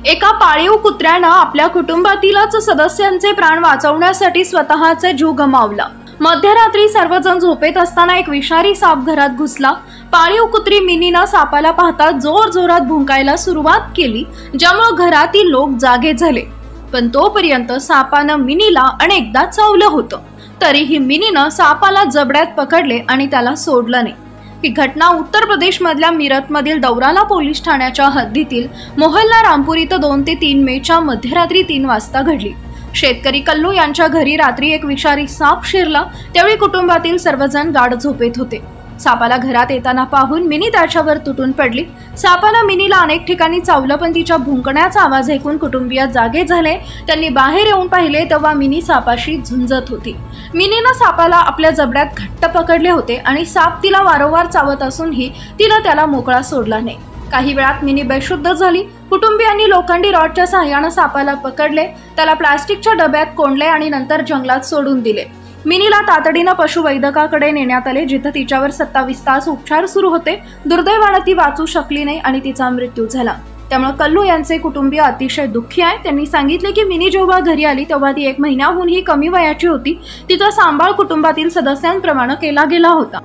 एका पाळीव कुत्र्यानं आपल्या कुटुंबातीलच सदस्यांचे प्राण वाचवण्यासाठी स्वतःचा जीव गमावला। मध्यरात्री सर्वजण झोपेत असताना एक विषारी साप घरात घुसला। पाळीव कुत्री मिनीनं सापाला पाहता जोरजोरात भुंकायला सुरुवात केली, ज्यामुळे घरातील लोक जागे झाले। पण तोपर्यंत सापानं मिनीला अनेकदा चावलं होतं, तरीही मिनीनं सापाला जबड्यात पकडले आणि त्याला सोडलं नाही। ही घटना उत्तर प्रदेश मधल्या मीरत मधील दौराला पोलीस ठाण्याच्या हद्दीतील मोहल्ला रामपूर इथं 2 ते 3 मेच्या मध्यरात्री 3 वाजता घडली। शेतकरी कल्लू यांच्या घरी रात्री एक विषारी साप शिरला, त्यावेळी कुटुंबातील सर्वजण गाढ झोपेत होते। सापाला घरात येताना पाहून मिनी त्याच्यावर तुटून पडली। सापानं मिनीला अनेक ठिकाणी चावलं, पण तिच्या भुंकण्याचा आवाज ऐकून कुटुंबीय जागे झाले। त्यांनी बाहेर येऊन पाहिले तेव्हा मिनी सापाशी झुंजत होती। मिनीनं सापाला आपल्या जबड्यात घट्ट पकडले होते आणि साप तिला वारंवार चावत असूनही तिनं त्याला मोकळा सोडला नाही। काही वेळात मिनी बेशुद्ध झाली। कुटुंबियांनी लोखंडी रॉडच्या सहाय्याने सापाला पकडले, त्याला प्लास्टिकच्या डब्यात कोंडले आणि नंतर जंगलात सोडून दिले। मिनीला तातडीनं पशुवैद्यकाकडे नेण्यात आले, जिथे तिच्यावर 27 तास उपचार सुरू होते। दुर्दैवाने ती वाचू शकली नाही आणि तिचा मृत्यू झाला। त्यामुळे कल्लू यांचे कुटुंबीय अतिशय दुःखी आहे। त्यांनी सांगितले की मिनी जेव्हा घरी आली तेव्हा ती 1 महिन्याहूनही कमी वयाची होती। तिचा सांभाळ कुटुंबातील सदस्यांप्रमाणे केला गेला होता।